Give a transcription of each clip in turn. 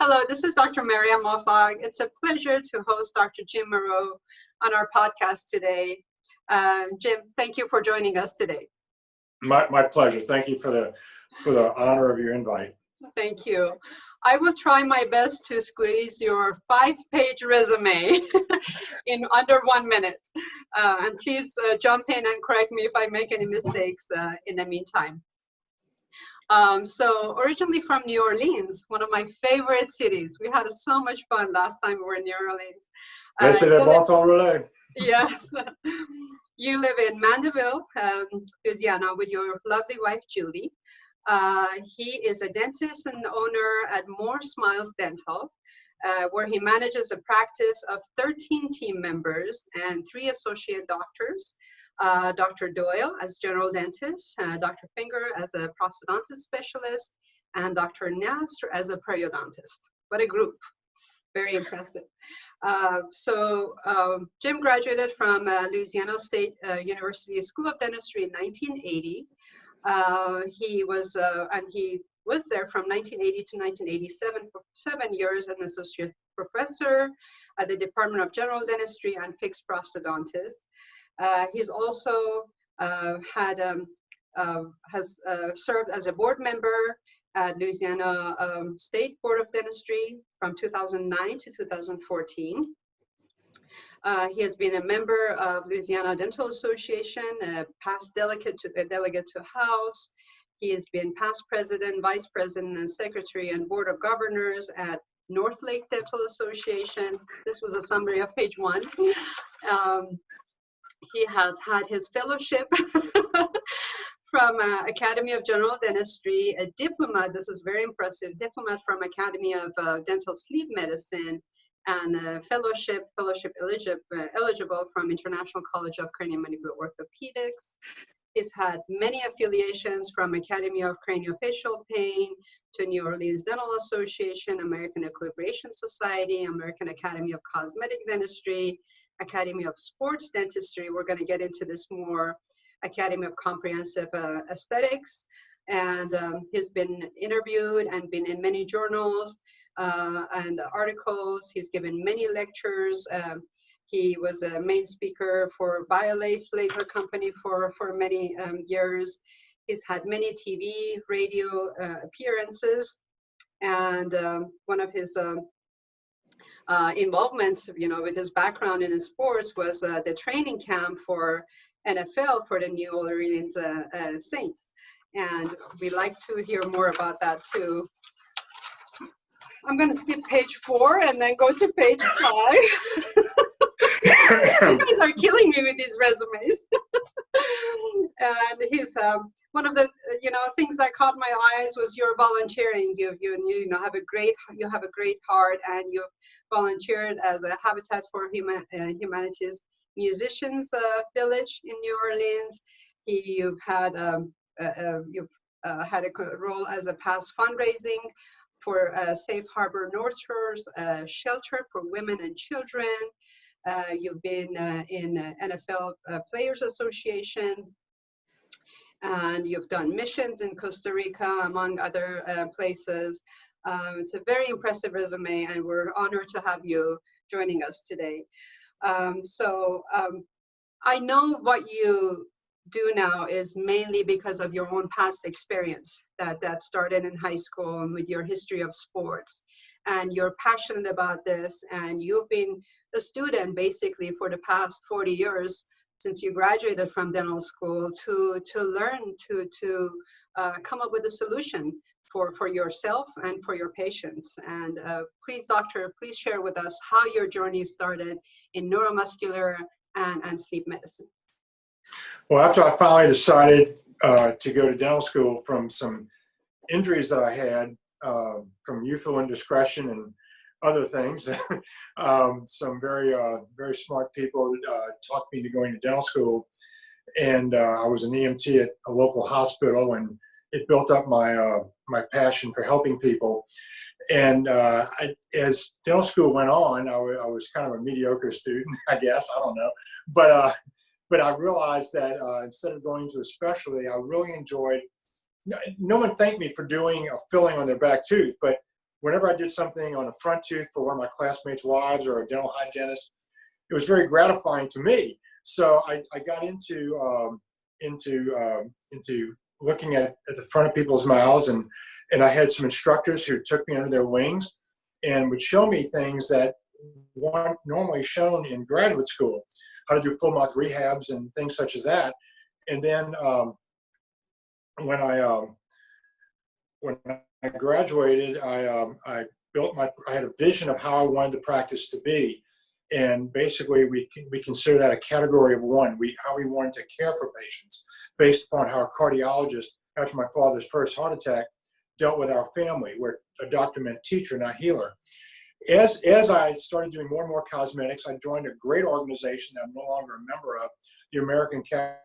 Hello, this is Dr. Maria Mofag. It's a pleasure to host Dr. Jim Moreau on our podcast today. Jim, thank you for joining us today. My pleasure. Thank you for the honor of your invite. Thank you. I will try my best to squeeze your 5-page resume in under 1 minute. And please jump in and correct me if I make any mistakes in the meantime. So originally from New Orleans, one of my favorite cities. We had so much fun last time we were in New Orleans. Laissez le bon temps rouler. Yes. You live in Mandeville, Louisiana, with your lovely wife, Julie. He is a dentist and owner at MoreSMILES Dental, where he manages a practice of 13 team members and 3 associate doctors. Dr. Doyle as general dentist, Dr. Finger as a prosthodontist specialist, and Dr. Nasr as a periodontist. What a group. Very impressive. Jim graduated from Louisiana State University School of Dentistry in 1980. He was there from 1980 to 1987 for 7 years as an associate professor at the Department of General Dentistry and Fixed Prosthodontics. He's also has served as a board member at Louisiana State Board of Dentistry from 2009 to 2014. He has been a member of Louisiana Dental Association, past delegate to House. He has been past president, vice president, and secretary and board of governors at Northlake Dental Association. This was a summary of page 1. He has had his fellowship from Academy of General Dentistry, a Diplomate, this is very impressive, Diplomate from Academy of Dental Sleep Medicine, and a fellowship eligible from International College of Craniomandibular Orthopedics. He's had many affiliations from Academy of Craniofacial Pain to New Orleans Dental Association, American Equilibration Society, American Academy of Cosmetic Dentistry, Academy of Sports Dentistry. We're going to get into this more. Academy of Comprehensive Aesthetics. And he's been interviewed and been in many journals and articles. He's given many lectures. He was a main speaker for BioLace Laser Company for many years. He's had many TV, radio appearances. And one of his involvements, with his background in sports was the training camp for NFL for the New Orleans Saints. And we'd like to hear more about that too. I'm going to skip page 4 and then go to page 5. You guys are killing me with these resumes. And he's one of the things that caught my eyes was your volunteering. You have a great heart, and you've volunteered as a Habitat for Humanity's musicians village in New Orleans. You've had a role as a past fundraising for Safe Harbor North Shore's shelter for women and children. You've been in NFL Players Association, and you've done missions in Costa Rica, among other places. It's a very impressive resume, and we're honored to have you joining us today. I know what you do now is mainly because of your own past experience that started in high school and with your history of sports, and you're passionate about this, and you've been a student basically for the past 40 years since you graduated from dental school to learn to come up with a solution for yourself and for your patients. And please, doctor, please share with us how your journey started in neuromuscular and sleep medicine. Well, after I finally decided to go to dental school from some injuries that I had from youthful indiscretion and other things, some very smart people talked me into going to dental school. And I was an EMT at a local hospital, and it built up my passion for helping people. And as dental school went on, I was kind of a mediocre student, I guess, I don't know. But I realized that instead of going to a specialty, I really enjoyed, no one thanked me for doing a filling on their back tooth, but whenever I did something on a front tooth for one of my classmates' wives or a dental hygienist, it was very gratifying to me. So I got into looking at the front of people's mouths, and I had some instructors who took me under their wings and would show me things that weren't normally shown in graduate school, how to do full mouth rehabs and things such as that. And then when I graduated, I had a vision of how I wanted the practice to be, and basically we consider that a category of one. How we wanted to care for patients based upon how a cardiologist, after my father's first heart attack, dealt with our family, where a doctor meant teacher, not healer. As I started doing more and more cosmetics, I joined a great organization that I'm no longer a member of, the American Academy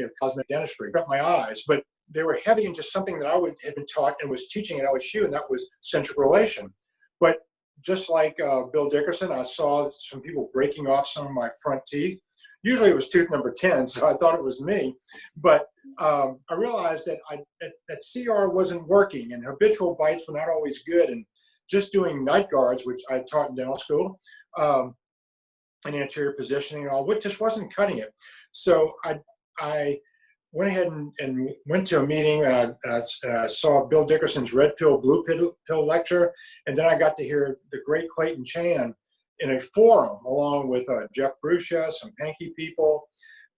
of Cosmetic Dentistry. Got my eyes, but they were heavy into something that I had been taught and was teaching at L.S.U, and that was centric relation. But just like Bill Dickerson, I saw some people breaking off some of my front teeth. Usually it was tooth number 10, so I thought it was me. But I realized that that CR wasn't working, and habitual bites were not always good. And just doing night guards, which I taught in dental school, and anterior positioning and all, which just wasn't cutting it. So I went ahead and went to a meeting, and I saw Bill Dickerson's Red Pill, Blue Pill lecture, and then I got to hear the great Clayton Chan in a forum along with Jeff Brucia, some Panky people,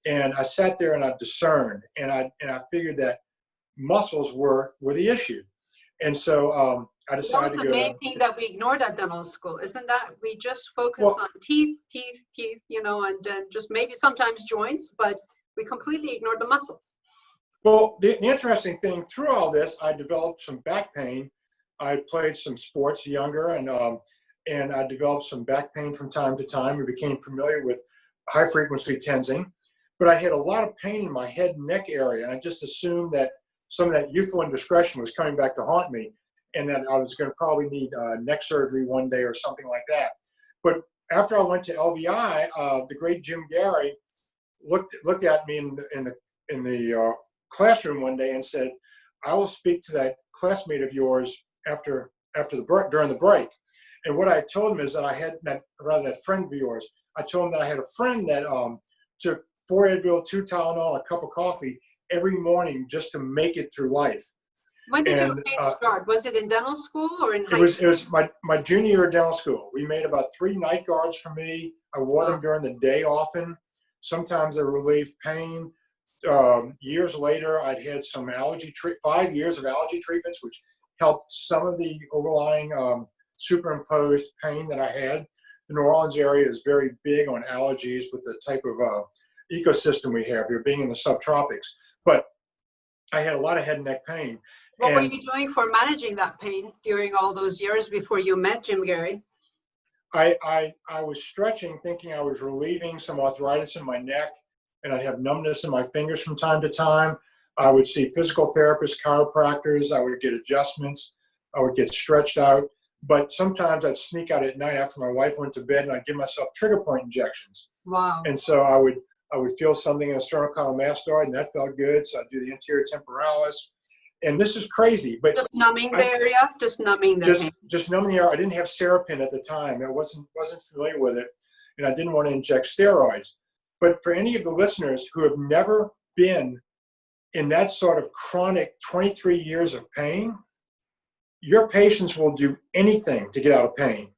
and I sat there and I discerned, and I figured that muscles were the issue, and so I decided to go. That was the main thing that we ignored at dental school, isn't that? We just focused on teeth, you know, and then just maybe sometimes joints, but we completely ignored the muscles. Well, the interesting thing through all this, I developed some back pain. I played some sports younger, and I developed some back pain from time to time. We became familiar with high frequency tensing, but I had a lot of pain in my head and neck area, and I just assumed that some of that youthful indiscretion was coming back to haunt me, and that I was going to probably need neck surgery one day or something like that. But after I went to LVI, the great Jim Gary looked at me in the classroom one day and said, "I will speak to that classmate of yours during the break." And what I told him is that I had that friend of yours. I told him that I had a friend that took 4 Advil, 2 Tylenol, a cup of coffee every morning just to make it through life. When did your pain start? Was it in dental school or in high school? It was my junior year of dental school. We made about 3 night guards for me. I wore them during the day often. Sometimes they relieved pain. Years later, I'd had some 5 years of allergy treatments, which helped some of the overlying superimposed pain that I had. The New Orleans area is very big on allergies with the type of ecosystem we have here, being in the subtropics. But I had a lot of head and neck pain. What were you doing for managing that pain during all those years before you met Jim Gary? I was stretching, thinking I was relieving some arthritis in my neck, and I'd have numbness in my fingers from time to time. I would see physical therapists, chiropractors. I would get adjustments. I would get stretched out. But sometimes I'd sneak out at night after my wife went to bed, and I'd give myself trigger point injections. Wow. And so I would feel something in the sternocleidomastoid, and that felt good. So I'd do the anterior temporalis. And this is crazy, but just numbing the area, just numbing the pain. Just numbing the area. I didn't have Serapin at the time. I wasn't familiar with it, and I didn't want to inject steroids. But for any of the listeners who have never been in that sort of chronic 23 years of pain, your patients will do anything to get out of pain.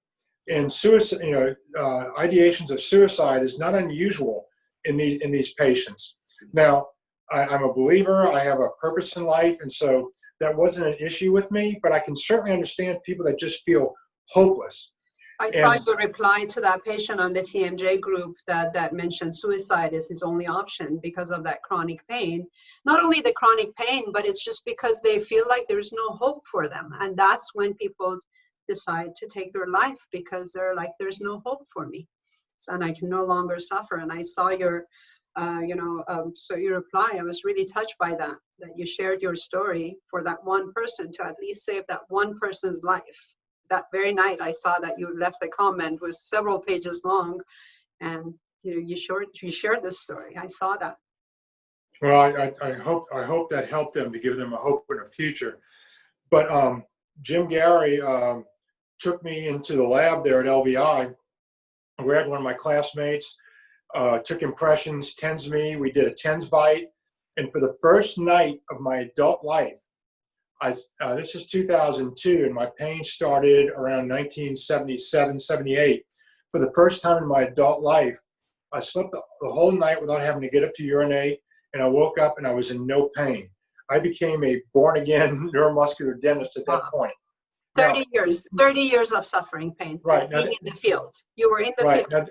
And suicide, ideations of suicide is not unusual in these patients. Now, I'm a believer. I have a purpose in life, and so that wasn't an issue with me. But I can certainly understand people that just feel hopeless. I saw your reply to that patient on the TMJ group that mentioned suicide is his only option because of that chronic pain. Not only the chronic pain, but it's just because they feel like there's no hope for them. And that's when people decide to take their life, because they're like, there's no hope for me. So, and I can no longer suffer. And I saw your, so your reply, I was really touched by that you shared your story for that one person to at least save that one person's life. That very night, I saw that you left a comment was several pages long, and you shared this story. I saw that. Well, I hope that helped them, to give them a hope in a future. But Jim Gary took me into the lab there at LVI, where I had one of my classmates, took impressions, tens me. We did a tens bite. And for the first night of my adult life, this is 2002, and my pain started around 1977, 78. For the first time in my adult life, I slept the whole night without having to get up to urinate, and I woke up and I was in no pain. I became a born-again neuromuscular dentist at that point. 30 years of suffering pain. Right. Being in the field. You were in the field.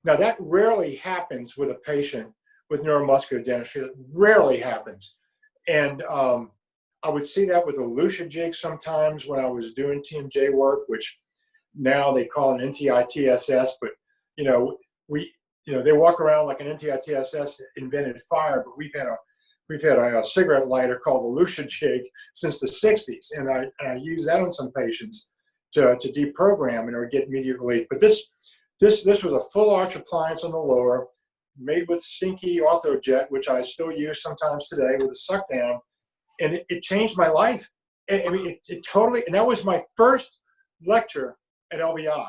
Now, that rarely happens with a patient with neuromuscular dentistry. That rarely happens. And I would see that with a L.S.U jig sometimes when I was doing TMJ work, which now they call an NTI-TSS, but they walk around like an NTI-TSS invented fire, but we've had a cigarette lighter called the L.S.U jig since the 60s, and I use that on some patients to deprogram and or get immediate relief. But this was a full arch appliance on the lower, made with stinky OrthoJet, which I still use sometimes today with a suck down, and it changed my life. I mean, it totally. And that was my first lecture at LVI.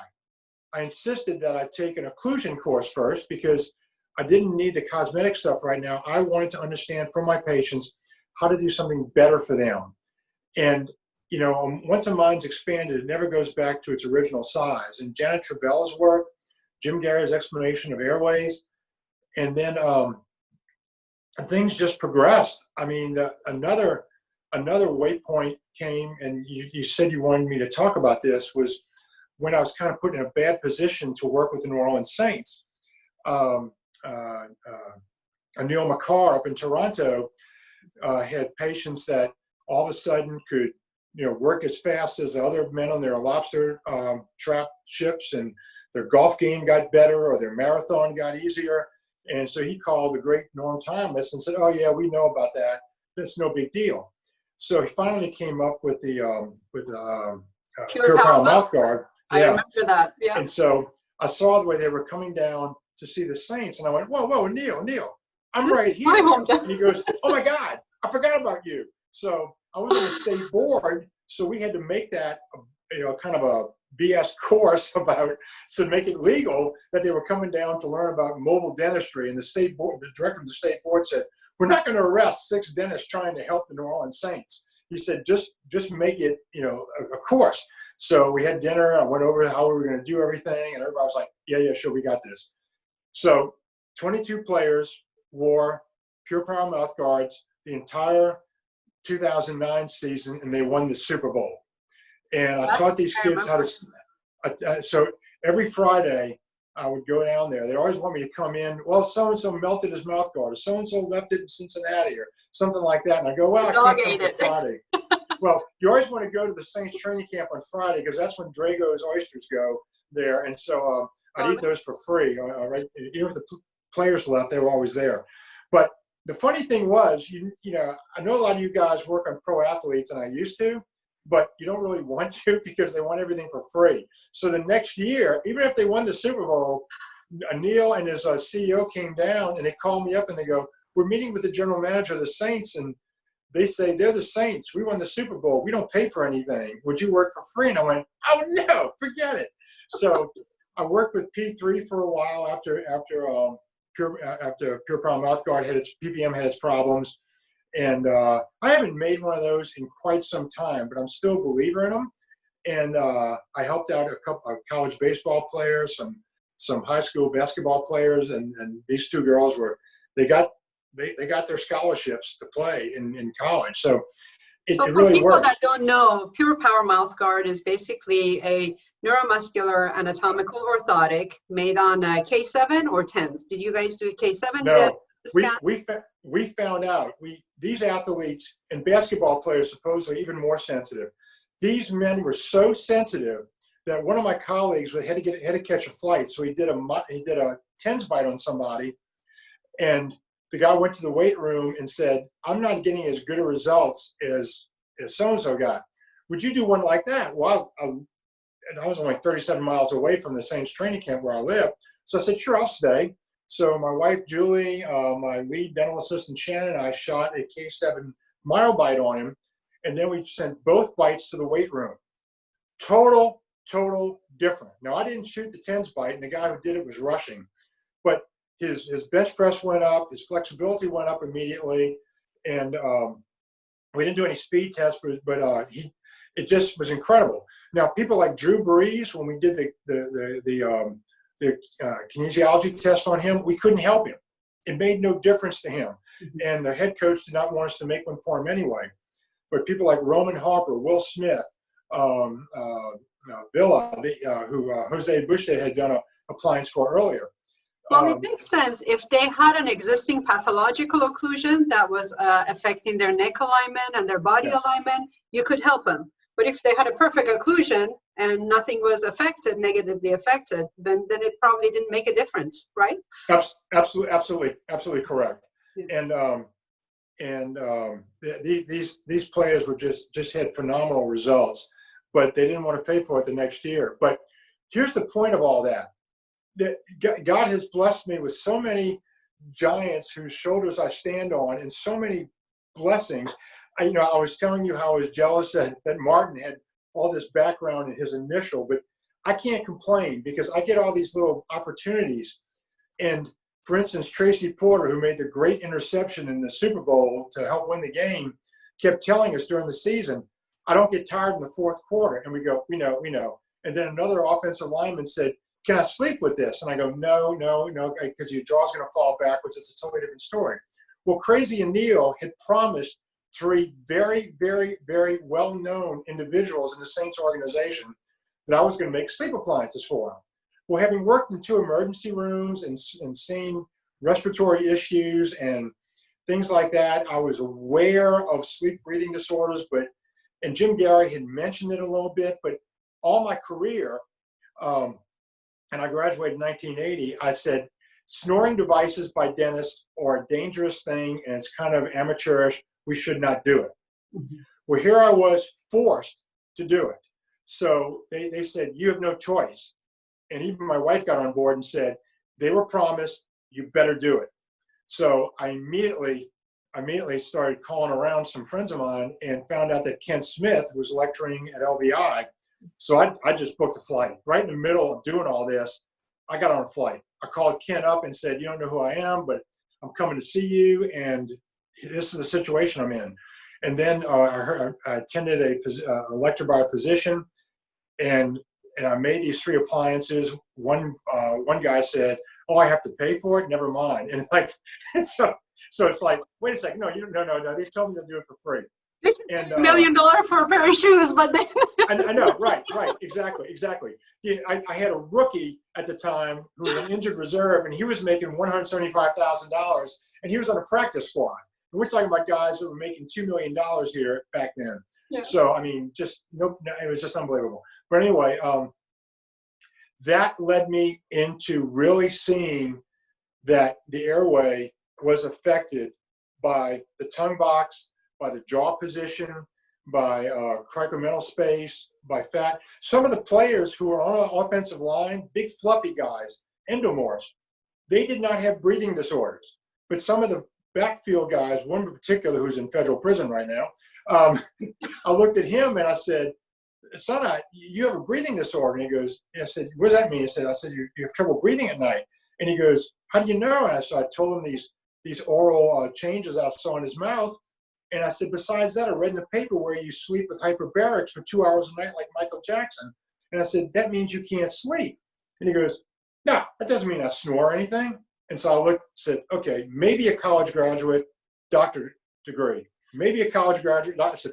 I insisted that I take an occlusion course first because I didn't need the cosmetic stuff right now. I wanted to understand from my patients how to do something better for them. And, once a mind's expanded, it never goes back to its original size. And Janet Travella's work, Jim Gary's explanation of airways, and then things just progressed. I mean, another waypoint came, and you said you wanted me to talk about this, was when I was kind of put in a bad position to work with the New Orleans Saints. Anil McCarr up in Toronto had patients that all of a sudden could, work as fast as the other men on their lobster trap ships, and their golf game got better or their marathon got easier. And so he called the great Norm Thomas and said, "Oh yeah, we know about that. That's no big deal." So he finally came up with the Pure Power mouth guard. I remember that. Yeah. And so I saw the way they were coming down to see the Saints, and I went, "Whoa, Neil, I'm right here." And he goes, "Oh my God, I forgot about you." So I was on the state board, so we had to make that, kind of a BS course to make it legal that they were coming down to learn about mobile dentistry. And the state board, the director of the state board said, "We're not going to arrest 6 dentists trying to help the New Orleans Saints." He said, just make it, a course. So we had dinner. I went over how we were going to do everything, and everybody was like, yeah, sure, we got this. So 22 players wore Pure Power mouth guards the entire 2009 season, and they won the Super Bowl. And I taught these kids how to, so every Friday I would go down there. They always want me to come in. Well, so-and-so melted his mouth guard, or so-and-so left it in Cincinnati, or something like that. And I go, well, I can't come to Friday. Well, you always want to go to the Saints training camp on Friday because that's when Drago's oysters go there. And so I'd eat those for free. Right? Even if the players left, they were always there. But the funny thing was, I know a lot of you guys work on pro athletes, and I used to, but you don't really want to because they want everything for free. So the next year, even if they won the Super Bowl, Neil and his CEO came down, and they called me up and they go, "We're meeting with the general manager of the Saints, and they say, they're the Saints. We won the Super Bowl. We don't pay for anything. Would you work for free?" And I went, "Oh no, forget it." So I worked with P3 for a while after Pure Power mouth guard PPM had its problems. And I haven't made one of those in quite some time, but I'm still a believer in them. And I helped out a couple of college baseball players, some high school basketball players, and these 2 girls they got their scholarships to play in college. So it really people works. That don't know, Pure Power mouth guard is basically a neuromuscular anatomical orthotic made on K7 or 10s. Did you guys do K7? No, we found out these athletes and basketball players supposedly even more sensitive. These men were so sensitive that one of my colleagues had to catch a flight, so he did a TENS bite on somebody, and the guy went to the weight room and said, "I'm not getting as good a results as so-and-so got. Would you do one like that?" Well, I was only 37 miles away from the Saints training camp where I live. So I said, "Sure, I'll stay." So my wife, Julie, my lead dental assistant, Shannon, and I shot a K7 myobite on him. and then we sent both bites to the weight room. Total different. Now, I didn't shoot the tens bite, and the guy who did it was rushing, but his bench press went up, his flexibility went up immediately, and we didn't do any speed tests, but it just was incredible. Now, people like Drew Brees, when we did the kinesiology test on him, we couldn't help him. It made no difference to him, and the head coach did not want us to make one for him anyway. But people like Roman Harper, Will Smith, Villa, who Jose Bushted had done a appliance for earlier. Well, it makes sense. If they had an existing pathological occlusion that was affecting their neck alignment and their body alignment, you could help them. But if they had a perfect occlusion and nothing was affected, negatively affected, then it probably didn't make a difference, right? Absolutely correct. Yeah. And these players were just had phenomenal results, but they didn't want to pay for it the next year. But here's the point of all that. That God has blessed me with so many giants whose shoulders I stand on, and so many blessings. I was telling you how I was jealous that Martin had all this background in his initial, but I can't complain because I get all these little opportunities. And for instance, Tracy Porter, who made the great interception in the Super Bowl to help win the game, kept telling us during the season, I don't get tired in the fourth quarter. And we go, we know. And then another offensive lineman said, can I sleep with this? And I go, no, because your jaw's going to fall backwards. It's a totally different story. Well, Crazy and Neil had promised 3 very, very, very well-known individuals in the Saints organization that I was going to make sleep appliances for them. Well, having worked in 2 emergency rooms and seen respiratory issues and things like that, I was aware of sleep breathing disorders, and Jim Gary had mentioned it a little bit, but all my career, and I graduated in 1980, I said, snoring devices by dentists are a dangerous thing, and it's kind of amateurish. We should not do it. Mm-hmm. Well, here I was forced to do it. So they said, you have no choice. And even my wife got on board and said, they were promised, you better do it. So I immediately started calling around some friends of mine and found out that Ken Smith was lecturing at LVI. So I just booked a flight. Right in the middle of doing all this, I got on a flight. I called Ken up and said, you don't know who I am, but I'm coming to see you, and this is the situation I'm in. And then I attended a lecture by a physician, and I made these 3 appliances. One guy said, oh, I have to pay for it? Never mind. And so it's like, wait a second, no, they told me to do it for free. And $1 million for a pair of shoes, but then I know, right, exactly. Yeah, I had a rookie at the time who was an injured reserve, and he was making $175,000, and he was on a practice squad. And we're talking about guys that were making $2 million here back then. Yeah. So I mean, it was just unbelievable. But anyway, that led me into really seeing that the airway was affected by the tongue box, by the jaw position, by cricomental space, by fat. Some of the players who were on the offensive line, big fluffy guys, endomorphs, they did not have breathing disorders. But some of the backfield guys, one in particular who's in federal prison right now, I looked at him and I said, son, you have a breathing disorder. And he goes, I said, what does that mean? I said, you have trouble breathing at night. And he goes, how do you know? And I told him these oral changes I saw in his mouth. And I said, besides that, I read in the paper where you sleep with hyperbarics for 2 hours a night like Michael Jackson. And I said, that means you can't sleep. And he goes, no, that doesn't mean I snore or anything. And so I looked and said, okay, maybe a college graduate, doctorate degree. Maybe a college graduate. I said,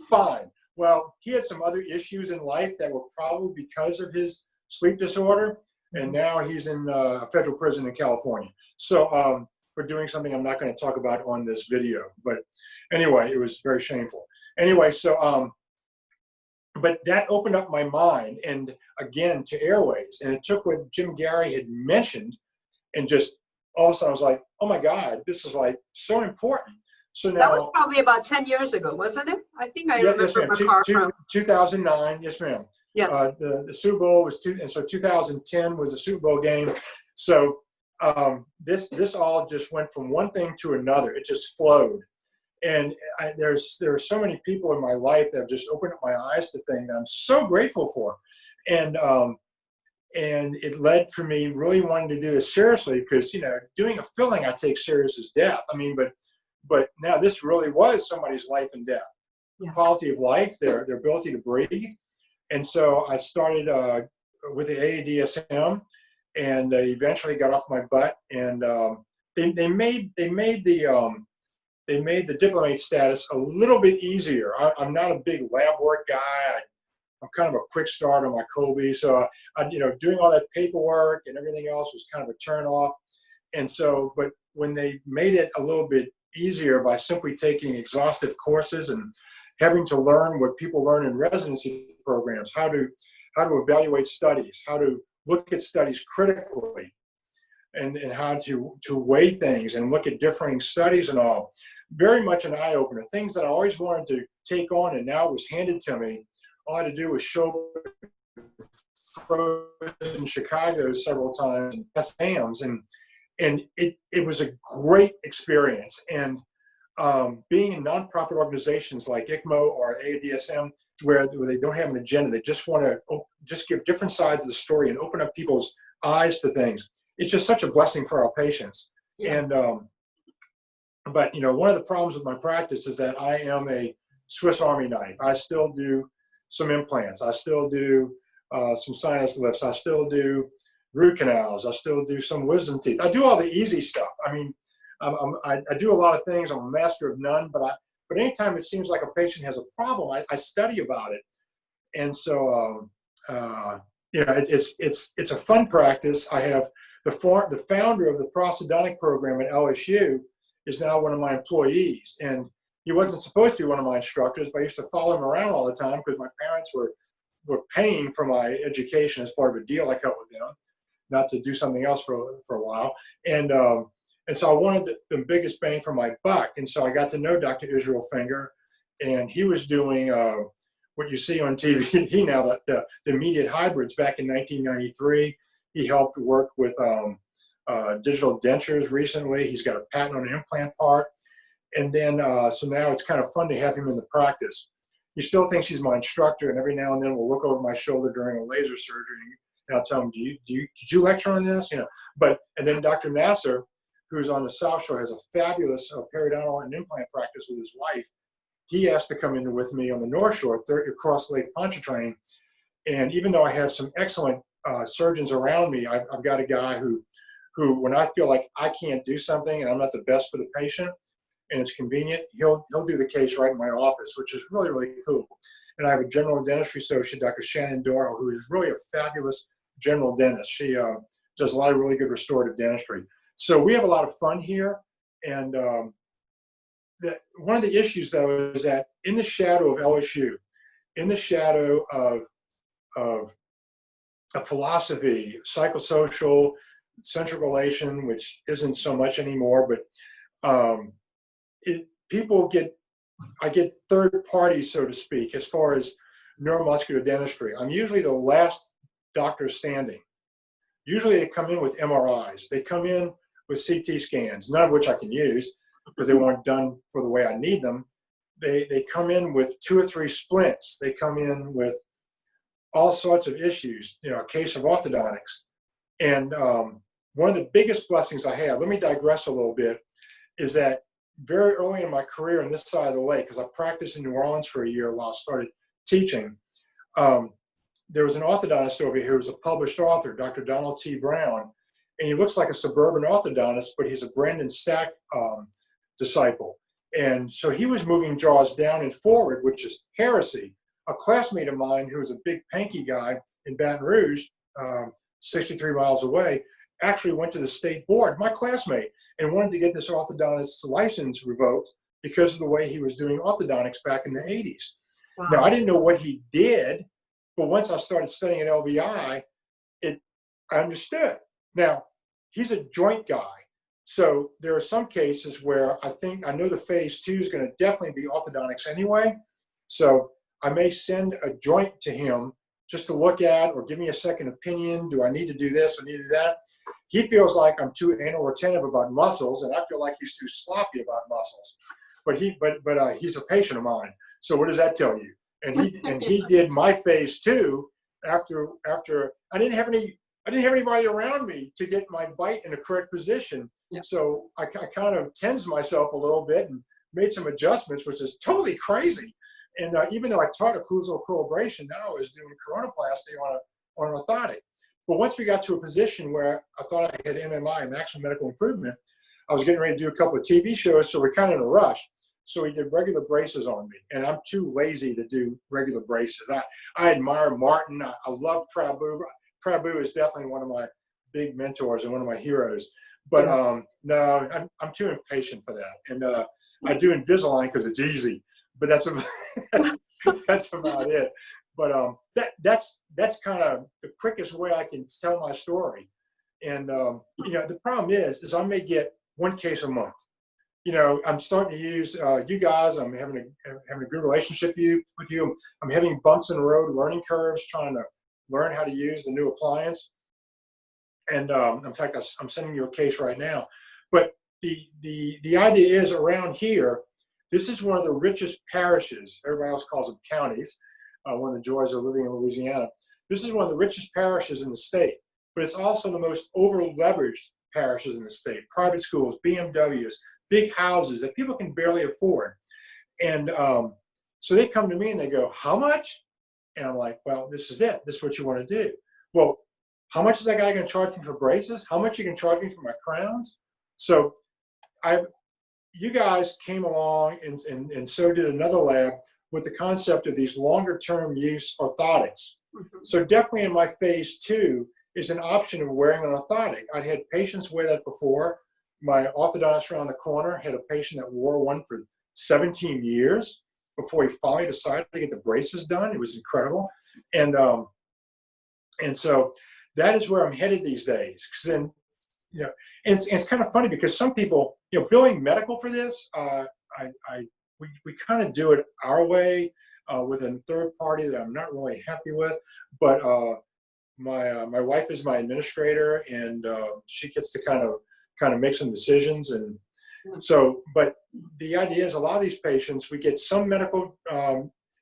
fine. Well, he had some other issues in life that were probably because of his sleep disorder. And now he's in a federal prison in California. So for doing something I'm not going to talk about on this video. But anyway, it was very shameful. Anyway, so, but that opened up my mind, and again, to airways. And it took what Jim Gary had mentioned, and just all of a sudden I was like, oh my God, this is like so important. So now, that was probably about 10 years ago, wasn't it? I think I remember yes, ma'am. my car from 2009, yes, ma'am. Yes. The Super Bowl was and so 2010 was the Super Bowl game. So this all just went from one thing to another. It just flowed. And there are so many people in my life that have just opened up my eyes to things that I'm so grateful for. And it led for me really wanting to do this seriously, because, you know, doing a filling I take serious as death. I mean, but now this really was somebody's life and death. Yeah. Quality of life, their ability to breathe. And so I started with the AADSM, and eventually got off my butt. And they made the Diplomate status a little bit easier. I'm not a big lab work guy. I'm kind of a quick start on my Colby. So, you know, doing all that paperwork and everything else was kind of a turn off. And so, but when they made it a little bit easier by simply taking exhaustive courses and having to learn what people learn in residency programs, how to evaluate studies, how to look at studies critically, and how to weigh things and look at differing studies and all. Very much an eye-opener. Things that I always wanted to take on, and now it was handed to me. All I had to do was show in Chicago several times and test hams, and it was a great experience. And being in nonprofit organizations like ICMO or AADSM, where they don't have an agenda, they just want to just give different sides of the story and open up people's eyes to things. It's just such a blessing for our patients. Yes. And but, you know, one of the problems with my practice is that I am a Swiss Army knife. I still do some implants. I still do some sinus lifts. I still do root canals. I still do some wisdom teeth. I do all the easy stuff. I mean, I do a lot of things. I'm a master of none, but anytime it seems like a patient has a problem, I study about it. And so, you know, it's a fun practice. I have the founder of the prosthodontic program at L.S.U. is now one of my employees, and he wasn't supposed to be one of my instructors, but I used to follow him around all the time because my parents were paying for my education as part of a deal I cut with them, not to do something else for a while. And so I wanted the biggest bang for my buck. And so I got to know Dr. Israel Finger, and he was doing what you see on TV now, the immediate hybrids back in 1993. He helped work with digital dentures recently. He's got a patent on an implant part. And then, so now it's kind of fun to have him in the practice. He still thinks he's my instructor, and every now and then we'll look over my shoulder during a laser surgery, and I'll tell him, did you lecture on this? You know, and then Dr. Nasser, who's on the South Shore, has a fabulous periodontal and implant practice with his wife. He asked to come in with me on the North Shore, across Lake Pontchartrain. And even though I have some excellent surgeons around me, I've got a guy who, when I feel like I can't do something and I'm not the best for the patient and it's convenient, he'll do the case right in my office, which is really, really cool. And I have a general dentistry associate, Dr. Shannon Doyle, who is really a fabulous general dentist. She does a lot of really good restorative dentistry. So we have a lot of fun here. And one of the issues, though, is that in the shadow of L.S.U., in the shadow of a philosophy, psychosocial, centric relation, which isn't so much anymore, but I get third parties, so to speak, as far as neuromuscular dentistry. I'm usually the last doctor standing. Usually they come in with MRIs. They come in with CT scans, none of which I can use because they weren't done for the way I need them. They come in with 2 or 3 splints. They come in with all sorts of issues, you know, a case of orthodontics. And one of the biggest blessings I have, let me digress a little bit, is that very early in my career on this side of the lake, because I practiced in New Orleans for a year while I started teaching, there was an orthodontist over here who was a published author, Dr. Donald T. Brown, and he looks like a suburban orthodontist, but he's a Brandon Stack disciple. And so he was moving jaws down and forward, which is heresy. A classmate of mine who was a big panky guy in Baton Rouge, 63 miles away, actually went to the state board, my classmate, and wanted to get this orthodontist's license revoked because of the way he was doing orthodontics back in the 80s. Wow. Now, I didn't know what he did, but once I started studying at LVI, I understood. Now, he's a joint guy. So there are some cases where I know the phase 2 is going to definitely be orthodontics anyway. So I may send a joint to him just to look at or give me a second opinion. Do I need to do this or need to do that? He feels like I'm too anal retentive about muscles, and I feel like he's too sloppy about muscles. he's a patient of mine. So what does that tell you? And he did my face too. After I didn't have anybody around me to get my bite in the correct position. Yep. So I kind of tensed myself a little bit and made some adjustments, which is totally crazy. And even though I taught occlusal equilibration, now I was doing coronoplasty on an orthotic. But once we got to a position where I thought I had MMI, maximum medical improvement, I was getting ready to do a couple of TV shows, so we're kind of in a rush. So he did regular braces on me, and I'm too lazy to do regular braces. I admire Martin. I love Prabhu. Prabhu is definitely one of my big mentors and one of my heroes. But no, I'm too impatient for that. And I do Invisalign because it's easy, but that's about it. But that's kind of the quickest way I can tell my story. And you know, the problem is I may get one case a month. You know, I'm starting to use you guys. I'm having a good relationship with you. I'm having bumps in the road, learning curves, trying to learn how to use the new appliance. And in fact, I'm sending you a case right now. But the idea is around here, this is one of the richest parishes. Everybody else calls them counties. One of the joys of living in Louisiana. This is one of the richest parishes in the state, but it's also the most over-leveraged parishes in the state. Private schools, BMWs, big houses that people can barely afford. And so they come to me and they go, how much? And I'm like, well, this is it. This is what you want to do. Well, how much is that guy going to charge me for braces? How much you can charge me for my crowns? So you guys came along and so did another lab with the concept of these longer term use orthotics. Mm-hmm. So definitely in my phase 2 is an option of wearing an orthotic. I'd had patients wear that before. My orthodontist around the corner had a patient that wore one for 17 years before he finally decided to get the braces done. It was incredible. And so that is where I'm headed these days. Because then, you know, and it's kind of funny because some people, you know, billing medical for this, we kind of do it our way with a third party that I'm not really happy with. But my wife is my administrator, and she gets to kind of make some decisions. And so, but the idea is a lot of these patients, we get some medical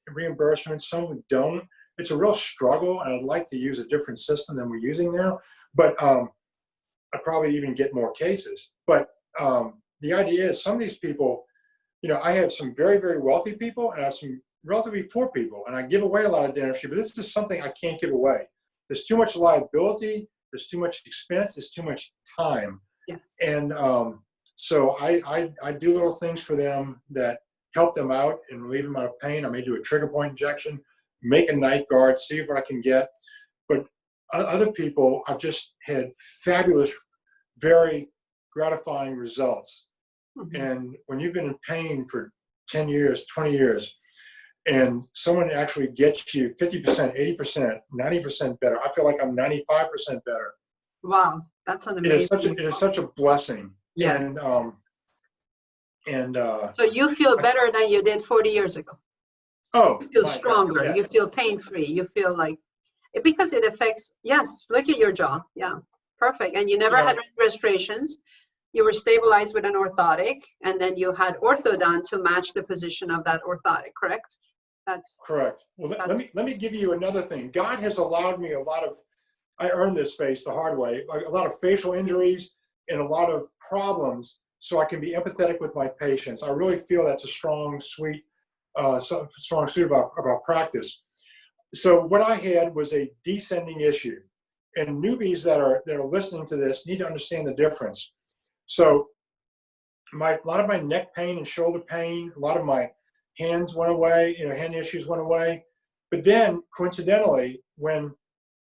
reimbursements, some we don't. It's a real struggle, and I'd like to use a different system than we're using now. But I'd probably even get more cases. But the idea is some of these people, you know, I have some very, very wealthy people, and I have some relatively poor people, and I give away a lot of dentistry, but this is something I can't give away. There's too much liability, there's too much expense, there's too much time. Yes. And so I do little things for them that help them out and relieve them out of pain. I may do a trigger point injection, make a night guard, see what I can get. But other people, I've just had fabulous, very gratifying results. Mm-hmm. And when you've been in pain for 10 years, 20 years, and someone actually gets you 50%, 80%, 90% better, I feel like I'm 95% better. Wow, that's an amazing. It is such a blessing. Yes. And so you feel better than you did 40 years ago. Oh, you feel stronger. God, yes. You feel pain-free. You feel like, because it affects, yes, look at your jaw. Yeah, perfect. And you never had restorations. You were stabilized with an orthotic, and then you had orthodont to match the position of that orthotic, correct? That's correct. Well, let me give you another thing. God has allowed me I earned this face the hard way, a lot of facial injuries and a lot of problems, so I can be empathetic with my patients. I really feel that's a strong suit of our practice. So what I had was a descending issue, and newbies that are listening to this need to understand the difference. So a lot of my neck pain and shoulder pain, a lot of my hands went away, hand issues went away. But then coincidentally, when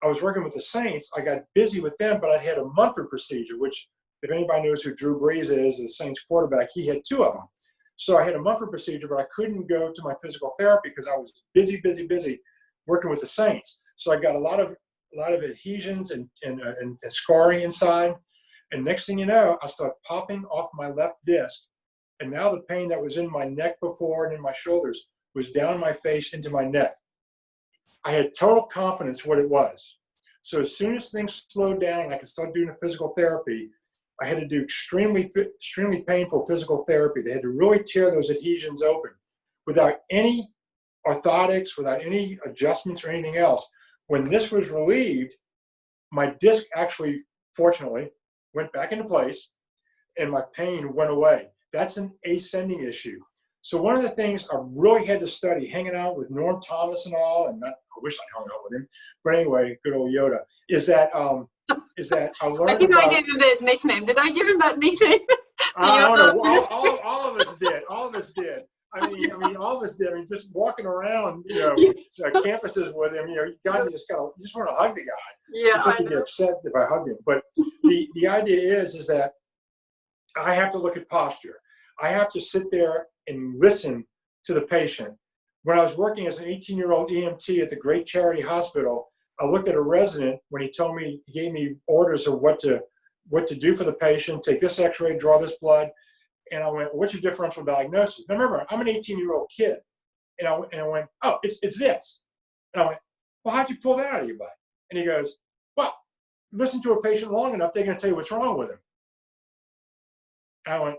I was working with the Saints, I got busy with them, but I had a Mumford procedure, which if anybody knows who Drew Brees is, the Saints quarterback, he had 2 of them. So I had a Mumford procedure, but I couldn't go to my physical therapy because I was busy working with the Saints. So I got a lot of adhesions and scarring inside. And next thing you know, I started popping off my left disc. And now the pain that was in my neck before and in my shoulders was down my face into my neck. I had total confidence what it was. So as soon as things slowed down and I could start doing the physical therapy, I had to do extremely painful physical therapy. They had to really tear those adhesions open without any orthotics, without any adjustments or anything else. When this was relieved, my disc actually, fortunately, went back into place and my pain went away. That's an ascending issue. So one of the things I really had to study, hanging out with Norm Thomas and all, and I wish I hung out with him, but anyway, good old Yoda, is that I learned I think about, I gave him the nickname. Did I give him that nickname? I don't know, all of us did. All of us did. I mean, all of us did. I mean, just walking around, campuses with him, you just want to hug the guy. Yeah, I think he'd get upset if I hugged him. But the idea is that I have to look at posture. I have to sit there and listen to the patient. When I was working as an 18-year-old EMT at the great charity hospital, I looked at a resident when he gave me orders of what to do for the patient, take this x-ray, draw this blood. And I went, what's your differential diagnosis? Now remember, I'm an 18-year-old kid. And I went, oh, it's this. And I went, well, how'd you pull that out of your butt? And he goes, well, listen to a patient long enough, they're going to tell you what's wrong with him. And I went,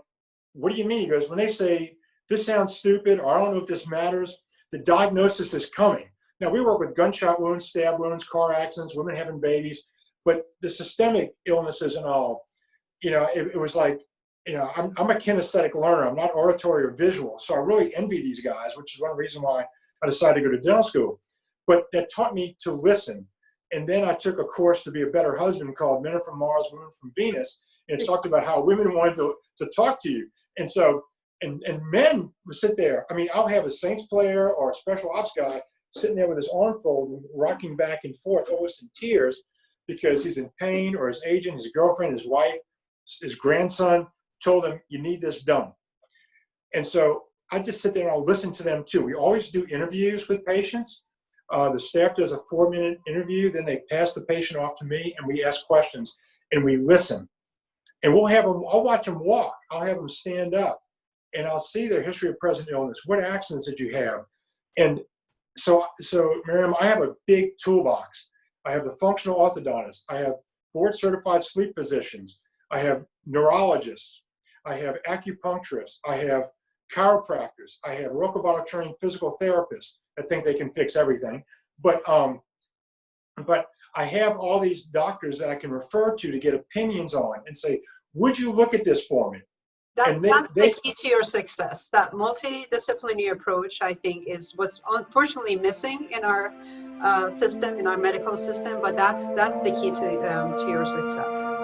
what do you mean? He goes, when they say, this sounds stupid, or I don't know if this matters, the diagnosis is coming. Now, we work with gunshot wounds, stab wounds, car accidents, women having babies, but the systemic illnesses and all, it was like, I'm a kinesthetic learner. I'm not auditory or visual. So I really envy these guys, which is one reason why I decided to go to dental school. But that taught me to listen. And then I took a course to be a better husband called Men Are From Mars, Women From Venus. And it talked about how women wanted to talk to you. And so, and men would sit there. I mean, I'll have a Saints player or a special ops guy sitting there with his arm folded, rocking back and forth, almost in tears, because he's in pain, or his agent, his girlfriend, his wife, his grandson told him, you need this done. And so I just sit there and I'll listen to them too. We always do interviews with patients. The staff does a 4-minute interview, then they pass the patient off to me and we ask questions and we listen. And we'll have them, I'll watch them walk. I'll have them stand up and I'll see their history of present illness. What accidents did you have? And so Miriam, I have a big toolbox. I have the functional orthodontist. I have board certified sleep physicians. I have neurologists. I have acupuncturists. I have chiropractors. I have Rokobono trained physical therapists that think they can fix everything. But I have all these doctors that I can refer to get opinions on and say, would you look at this for me? That's the key to your success. That multidisciplinary approach, I think, is what's unfortunately missing in our system, in our medical system. But that's the key to your success.